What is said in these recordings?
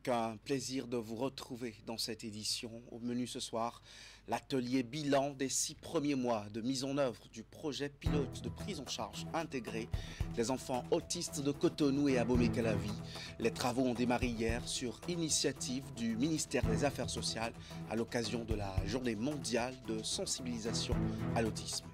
avec un plaisir de vous retrouver dans cette édition. Au menu ce soir, l'atelier bilan des 6 premiers mois de mise en œuvre du projet pilote de prise en charge intégrée des enfants autistes de Cotonou et Abomey-Calavi. Les travaux ont démarré hier sur initiative du ministère des Affaires sociales à l'occasion de la journée mondiale de sensibilisation à l'autisme.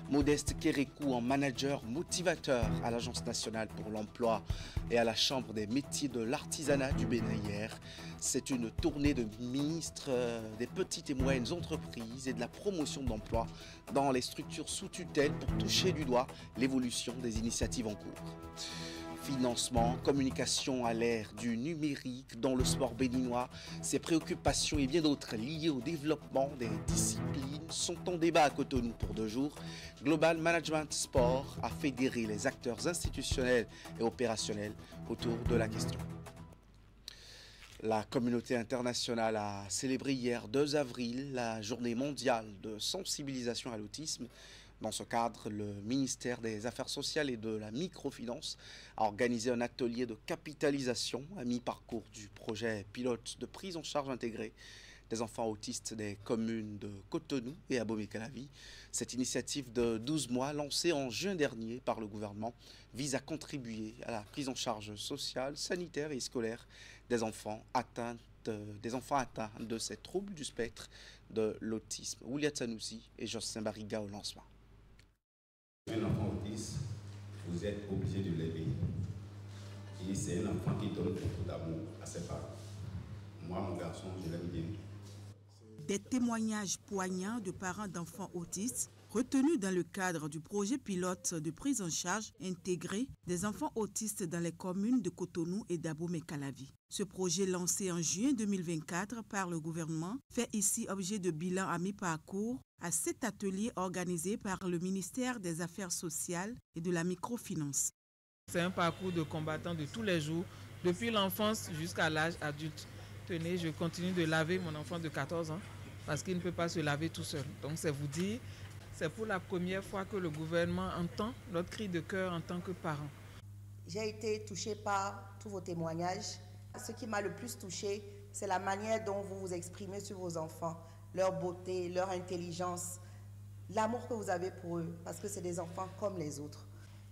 Modeste Kérékou en manager motivateur à l'Agence nationale pour l'emploi et à la Chambre des métiers de l'artisanat du Bénin hier. C'est une tournée de ministres des petites et moyennes entreprises et de la promotion de l'emploi dans les structures sous tutelle pour toucher du doigt l'évolution des initiatives en cours. Financement, communication à l'ère du numérique dans le sport béninois, ses préoccupations et bien d'autres liées au développement des disciplines sont en débat à Cotonou pour 2 jours. Global Management Sport a fédéré les acteurs institutionnels et opérationnels autour de la question. La communauté internationale a célébré hier 2 avril la journée mondiale de sensibilisation à l'autisme. Dans ce cadre, le ministère des Affaires sociales et de la microfinance a organisé un atelier de capitalisation à mi-parcours du projet pilote de prise en charge intégrée des enfants autistes des communes de Cotonou et Abomey-Calavi. Cette initiative de 12 mois, lancée en juin dernier par le gouvernement, vise à contribuer à la prise en charge sociale, sanitaire et scolaire des enfants atteints de ces troubles du spectre de l'autisme. Ouliat Sanoussi et Jocelyn Bariga au lancement. Un enfant autiste, vous êtes obligé de l'aider. Et c'est un enfant qui donne beaucoup d'amour à ses parents. Moi, mon garçon, je l'aime bien. Des témoignages poignants de parents d'enfants autistes retenus dans le cadre du projet pilote de prise en charge intégrée des enfants autistes dans les communes de Cotonou et d'Abomey-Calavi. Ce projet lancé en juin 2024 par le gouvernement fait ici objet de bilan à mi-parcours à cet atelier organisé par le ministère des Affaires sociales et de la microfinance. C'est un parcours de combattant de tous les jours, depuis l'enfance jusqu'à l'âge adulte. Tenez, je continue de laver mon enfant de 14 ans parce qu'il ne peut pas se laver tout seul. Donc c'est vous dire, c'est pour la première fois que le gouvernement entend notre cri de cœur en tant que parents. J'ai été touchée par tous vos témoignages. Ce qui m'a le plus touchée, c'est la manière dont vous vous exprimez sur vos enfants, leur beauté, leur intelligence, l'amour que vous avez pour eux, parce que c'est des enfants comme les autres.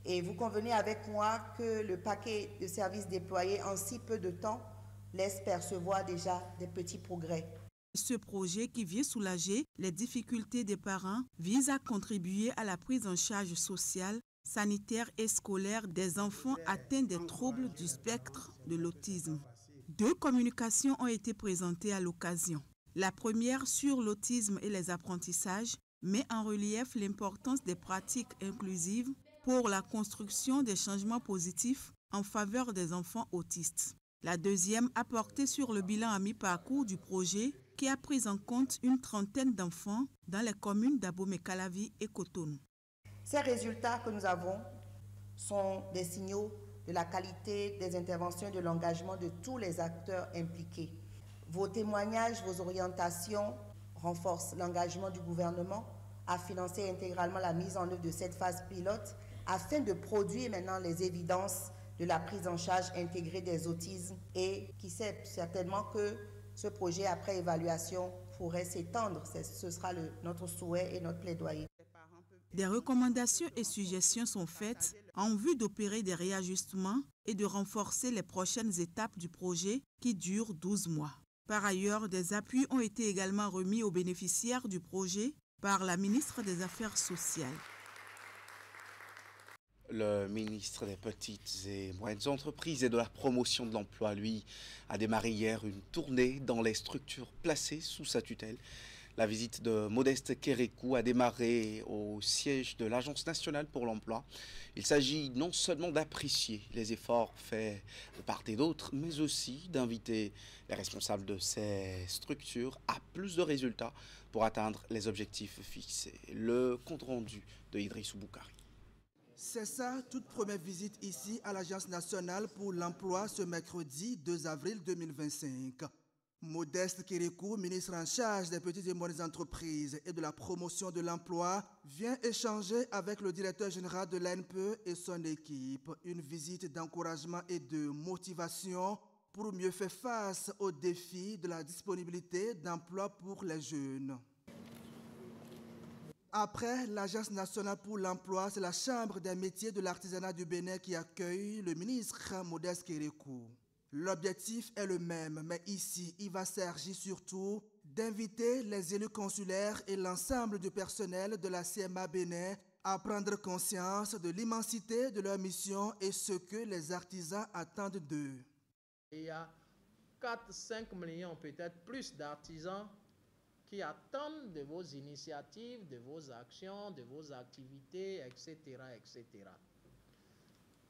Et vous convenez avec moi que le paquet de services déployés en si peu de temps laisse percevoir déjà des petits progrès. Ce projet qui vient soulager les difficultés des parents vise à contribuer à la prise en charge sociale, sanitaire et scolaire des enfants atteints des troubles du spectre de l'autisme. 2 communications ont été présentées à l'occasion. La première sur l'autisme et les apprentissages met en relief l'importance des pratiques inclusives pour la construction des changements positifs en faveur des enfants autistes. La deuxième a porté sur le bilan à mi-parcours du projet qui a pris en compte une trentaine d'enfants dans les communes d'Abomey-Calavi et Cotonou. Ces résultats que nous avons sont des signaux de la qualité des interventions et de l'engagement de tous les acteurs impliqués. Vos témoignages, vos orientations renforcent l'engagement du gouvernement à financer intégralement la mise en œuvre de cette phase pilote afin de produire maintenant les évidences de la prise en charge intégrée des autismes et qui sait certainement que ce projet après évaluation pourrait s'étendre. Ce sera notre souhait et notre plaidoyer. Des recommandations et suggestions sont faites en vue d'opérer des réajustements et de renforcer les prochaines étapes du projet qui dure 12 mois. Par ailleurs, des appuis ont été également remis aux bénéficiaires du projet par la ministre des Affaires sociales. Le ministre des Petites et Moyennes Entreprises et de la Promotion de l'Emploi, lui, a démarré hier une tournée dans les structures placées sous sa tutelle. La visite de Modeste Kérékou a démarré au siège de l'Agence nationale pour l'emploi. Il s'agit non seulement d'apprécier les efforts faits de part et d'autre, mais aussi d'inviter les responsables de ces structures à plus de résultats pour atteindre les objectifs fixés. Le compte-rendu de Idrissou Boukari. C'est sa toute première visite ici à l'Agence nationale pour l'emploi ce mercredi 2 avril 2025. Modeste Kérékou, ministre en charge des petites et moyennes entreprises et de la promotion de l'emploi, vient échanger avec le directeur général de l'ANPE et son équipe. Une visite d'encouragement et de motivation pour mieux faire face aux défis de la disponibilité d'emploi pour les jeunes. Après l'Agence nationale pour l'emploi, c'est la Chambre des métiers de l'artisanat du Bénin qui accueille le ministre Modeste Kérékou. L'objectif est le même, mais ici, il va s'agir surtout d'inviter les élus consulaires et l'ensemble du personnel de la CMA Bénin à prendre conscience de l'immensité de leur mission et ce que les artisans attendent d'eux. Il y a 4-5 millions, peut-être plus d'artisans qui attendent de vos initiatives, de vos actions, de vos activités, etc., etc.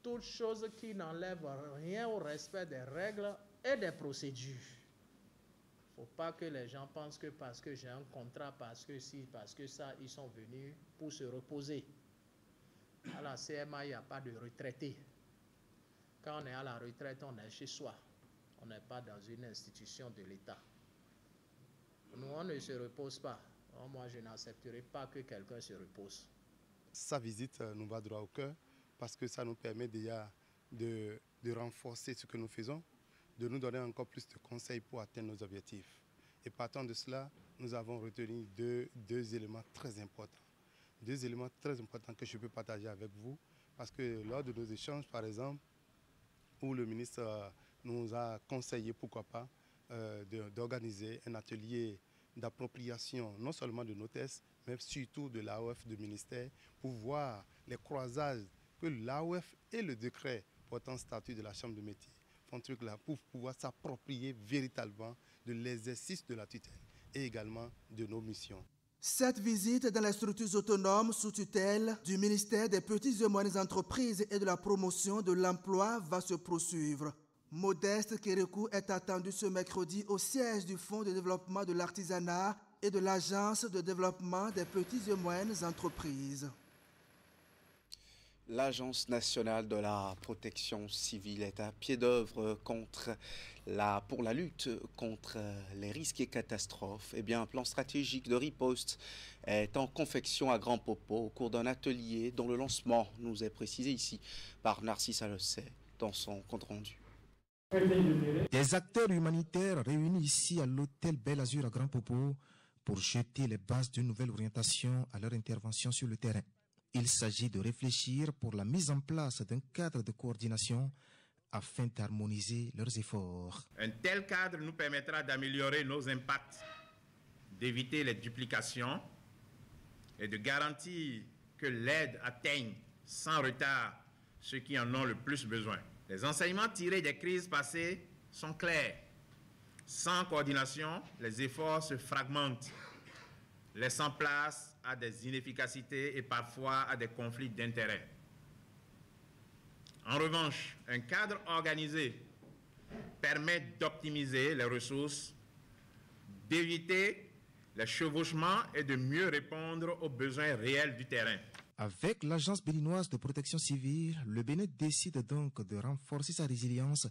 Toutes choses qui n'enlèvent rien au respect des règles et des procédures. Il ne faut pas que les gens pensent que parce que j'ai un contrat, parce que si, parce que ça, ils sont venus pour se reposer. À la CMA, il n'y a pas de retraités. Quand on est à la retraite, on est chez soi. On n'est pas dans une institution de l'État. Nous, on ne se repose pas. Alors, moi, je n'accepterai pas que quelqu'un se repose. Sa visite nous va droit au cœur parce que ça nous permet déjà de renforcer ce que nous faisons, de nous donner encore plus de conseils pour atteindre nos objectifs. Et partant de cela, nous avons retenu deux éléments très importants. Deux éléments très importants que je peux partager avec vous parce que lors de nos échanges, par exemple, où le ministre nous a conseillé, pourquoi pas, d'organiser un atelier d'appropriation non seulement de nos tests, mais surtout de l'AOF du ministère pour voir les croisages que l'AOF et le décret portant statut de la Chambre de métier font truc là pour pouvoir s'approprier véritablement de l'exercice de la tutelle et également de nos missions. Cette visite dans les structures autonomes sous tutelle du ministère des Petites et Moyennes Entreprises et de la Promotion de l'Emploi va se poursuivre. Modeste Kérékou est attendu ce mercredi au siège du Fonds de développement de l'artisanat et de l'Agence de développement des petites et moyennes entreprises. L'Agence nationale de la protection civile est à pied d'œuvre pour la lutte contre les risques et catastrophes. Eh bien, un plan stratégique de riposte est en confection à Grand Popo au cours d'un atelier dont le lancement nous est précisé ici par Narcisse Alocet dans son compte-rendu. Des acteurs humanitaires réunis ici à l'hôtel Belle Azur à Grand Popo pour jeter les bases d'une nouvelle orientation à leur intervention sur le terrain. Il s'agit de réfléchir pour la mise en place d'un cadre de coordination afin d'harmoniser leurs efforts. Un tel cadre nous permettra d'améliorer nos impacts, d'éviter les duplications et de garantir que l'aide atteigne sans retard ceux qui en ont le plus besoin. Les enseignements tirés des crises passées sont clairs. Sans coordination, les efforts se fragmentent, laissant place à des inefficacités et parfois à des conflits d'intérêts. En revanche, un cadre organisé permet d'optimiser les ressources, d'éviter les chevauchements et de mieux répondre aux besoins réels du terrain. Avec l'Agence béninoise de protection civile, le Bénin décide donc de renforcer sa résilience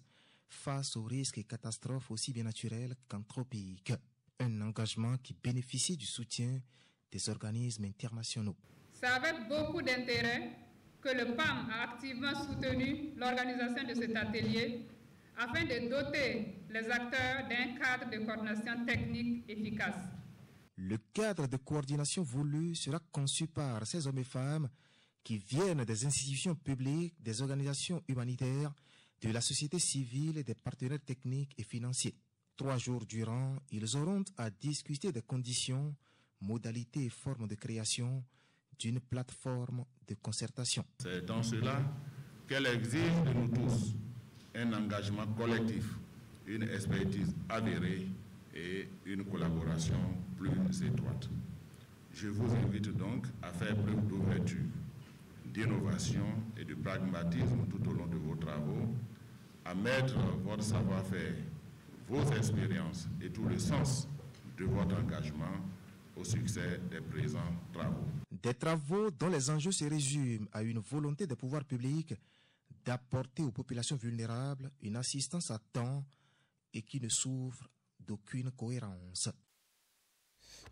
face aux risques et catastrophes aussi bien naturelles qu'anthropiques. Un engagement qui bénéficie du soutien des organismes internationaux. C'est avec beaucoup d'intérêt que le PAM a activement soutenu l'organisation de cet atelier afin de doter les acteurs d'un cadre de coordination technique efficace. Le cadre de coordination voulu sera conçu par ces hommes et femmes qui viennent des institutions publiques, des organisations humanitaires, de la société civile et des partenaires techniques et financiers. 3 jours durant, ils auront à discuter des conditions, modalités et formes de création d'une plateforme de concertation. C'est dans cela qu'elle exige de nous tous un engagement collectif, une expertise avérée et une collaboration plus étroite. Je vous invite donc à faire preuve d'ouverture, d'innovation et de pragmatisme tout au long de vos travaux, à mettre votre savoir-faire, vos expériences et tout le sens de votre engagement au succès des présents travaux. Des travaux dont les enjeux se résument à une volonté des pouvoirs publics d'apporter aux populations vulnérables une assistance à temps et qui ne souffrent d'aucune cohérence.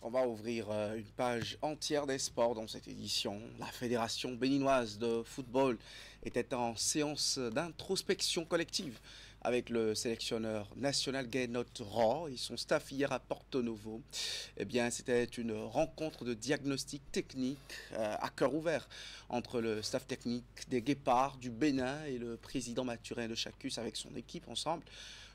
On va ouvrir une page entière des sports dans cette édition. La Fédération béninoise de football était en séance d'introspection collective avec le sélectionneur national Gaynot Raw et son staff hier à Porto Novo. Eh bien, c'était une rencontre de diagnostic technique à cœur ouvert entre le staff technique des Guépards du Bénin et le président Mathurin de Chacus avec son équipe ensemble.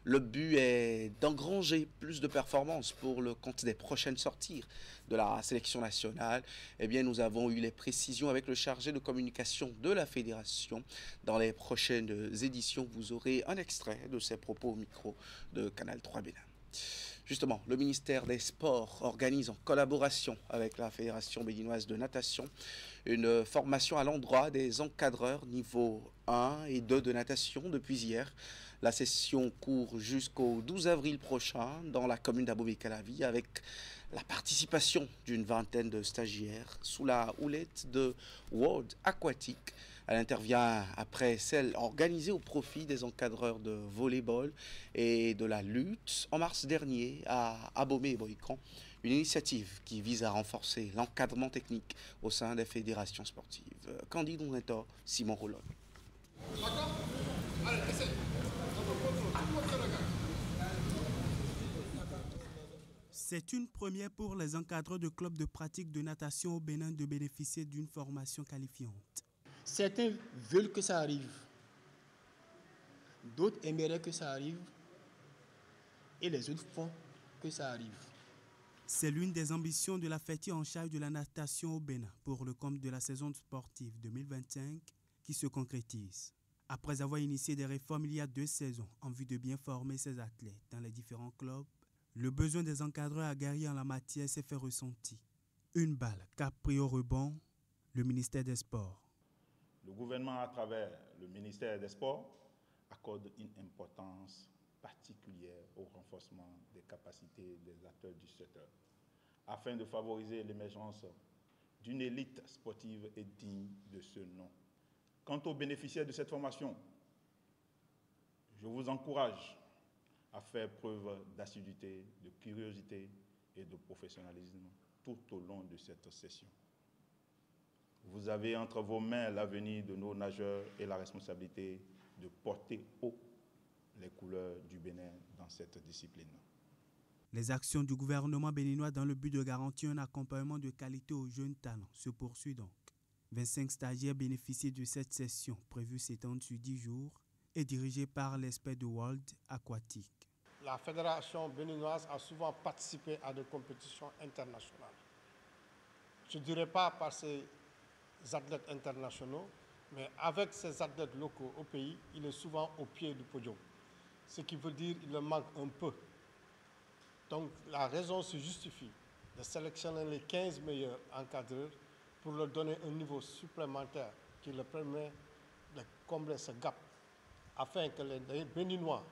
Le but est d'engranger plus de performances pour le compte des prochaines sorties de la sélection nationale. Eh bien, nous avons eu les précisions avec le chargé de communication de la fédération. Dans les prochaines éditions, vous aurez un extrait de ses propos au micro de Canal 3 Bénin. Justement, le ministère des Sports organise en collaboration avec la Fédération béninoise de natation une formation à l'endroit des encadreurs niveau 1 et 2 de natation depuis hier. La session court jusqu'au 12 avril prochain dans la commune d'Abomey-Calavi avec la participation d'une vingtaine de stagiaires sous la houlette de World Aquatic. Elle intervient après celle organisée au profit des encadreurs de volleyball et de la lutte en mars dernier à Abomey et Boïcan. Une initiative qui vise à renforcer l'encadrement technique au sein des fédérations sportives. Candide Onretor, Simon Rollon. C'est une première pour les encadreurs de clubs de pratique de natation au Bénin de bénéficier d'une formation qualifiante. Certains veulent que ça arrive, d'autres aimeraient que ça arrive et les autres font que ça arrive. C'est l'une des ambitions de la fêtière en charge de la natation au Bénin pour le compte de la saison sportive 2025 qui se concrétise. Après avoir initié des réformes il y a 2 saisons en vue de bien former ses athlètes dans les différents clubs, le besoin des encadreurs aguerris en la matière s'est fait ressentir. Une balle qu'a pris au rebond le ministère des Sports. Le gouvernement, à travers le ministère des Sports, accorde une importance particulière au renforcement des capacités des acteurs du secteur, afin de favoriser l'émergence d'une élite sportive et digne de ce nom. Quant aux bénéficiaires de cette formation, je vous encourage à faire preuve d'assiduité, de curiosité et de professionnalisme tout au long de cette session. Vous avez entre vos mains l'avenir de nos nageurs et la responsabilité de porter haut les couleurs du Bénin dans cette discipline. Les actions du gouvernement béninois dans le but de garantir un accompagnement de qualité aux jeunes talents se poursuivent donc. 25 stagiaires bénéficient de cette session prévue s'étendre sur 10 jours et dirigée par l'expert de World Aquatic. La fédération béninoise a souvent participé à des compétitions internationales. Je ne dirais pas par ces athlètes internationaux, mais avec ces athlètes locaux au pays, il est souvent au pied du podium. Ce qui veut dire qu'il manque un peu. Donc la raison se justifie de sélectionner les 15 meilleurs encadreurs pour leur donner un niveau supplémentaire qui leur permet de combler ce gap, afin que les Béninois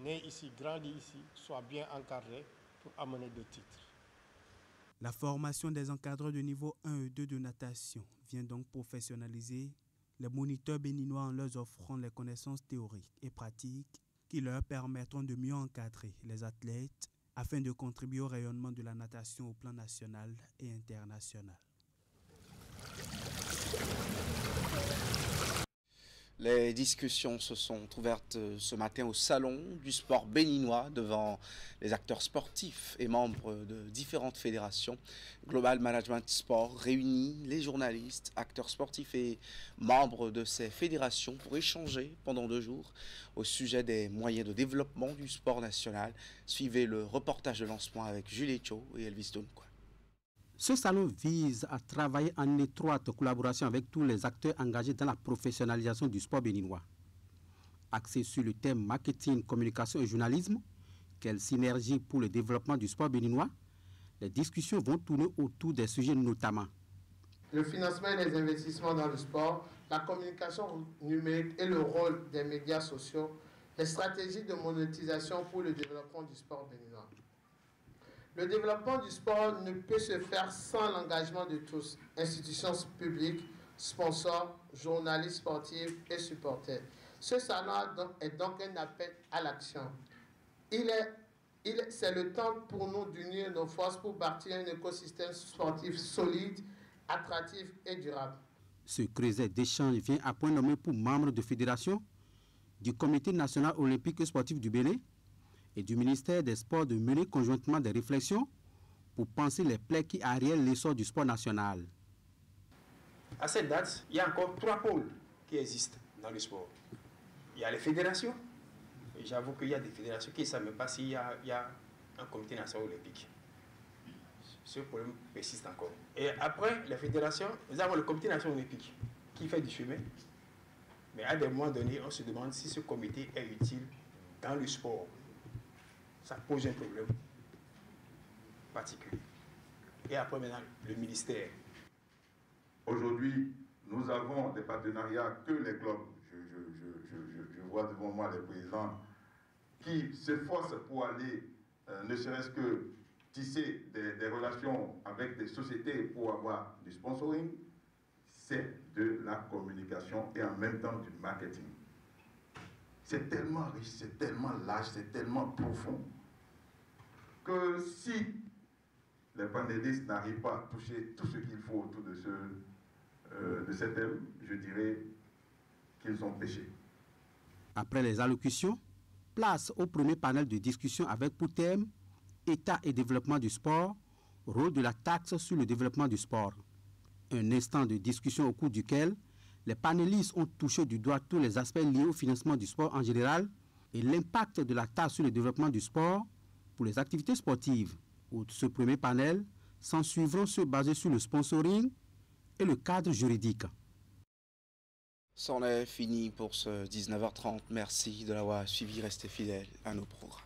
nés ici, grandis ici, soient bien encadrés pour amener de titres. La formation des encadreurs de niveau 1 et 2 de natation vient donc professionnaliser les moniteurs béninois en leur offrant les connaissances théoriques et pratiques qui leur permettront de mieux encadrer les athlètes afin de contribuer au rayonnement de la natation au plan national et international. Les discussions se sont ouvertes ce matin au Salon du sport béninois devant les acteurs sportifs et membres de différentes fédérations. Global Management Sport réunit les journalistes, acteurs sportifs et membres de ces fédérations pour échanger pendant 2 jours au sujet des moyens de développement du sport national. Suivez le reportage de lancement avec Julie Cho et Elvis Donkwa. Ce salon vise à travailler en étroite collaboration avec tous les acteurs engagés dans la professionnalisation du sport béninois. Axé sur le thème marketing, communication et journalisme, quelle synergie pour le développement du sport béninois, les discussions vont tourner autour des sujets notamment le financement et les investissements dans le sport, la communication numérique et le rôle des médias sociaux, les stratégies de monétisation pour le développement du sport béninois. Le développement du sport ne peut se faire sans l'engagement de tous, institutions publiques, sponsors, journalistes sportifs et supporters. Ce salon est donc un appel à l'action. C'est le temps pour nous d'unir nos forces pour bâtir un écosystème sportif solide, attractif et durable. Ce creuset d'échange vient à point nommé pour membres de fédération du Comité national olympique et sportif du Bénin et du ministère des Sports de mener conjointement des réflexions pour penser les plaies qui arrièrent l'essor du sport national. À cette date, il y a encore 3 pôles qui existent dans le sport. Il y a les fédérations. Et j'avoue qu'il y a des fédérations qui ne savent même pas s'il y a un comité national olympique. Ce problème persiste encore. Et après les fédérations, nous avons le comité national olympique qui fait du chemin. Mais à des moments donnés, on se demande si ce comité est utile dans le sport. Ça pose un problème particulier. Et après maintenant, le ministère. Aujourd'hui, nous avons des partenariats que les clubs, je vois devant moi les présidents qui s'efforcent pour aller, ne serait-ce que tisser des relations avec des sociétés pour avoir du sponsoring. C'est de la communication et en même temps du marketing. C'est tellement riche, c'est tellement large, c'est tellement profond que si les panélistes n'arrivent pas à toucher tout ce qu'il faut autour de cet thème, je dirais qu'ils ont péché. Après les allocutions, place au premier panel de discussion avec pour thème État et développement du sport, rôle de la taxe sur le développement du sport. Un instant de discussion au cours duquel les panélistes ont touché du doigt tous les aspects liés au financement du sport en général et l'impact de la taxe sur le développement du sport pour les activités sportives. Outre ce premier panel, s'en suivront ceux basés sur le sponsoring et le cadre juridique. C'en est fini pour ce 19h30. Merci de l'avoir suivi. Restez fidèles à nos programmes.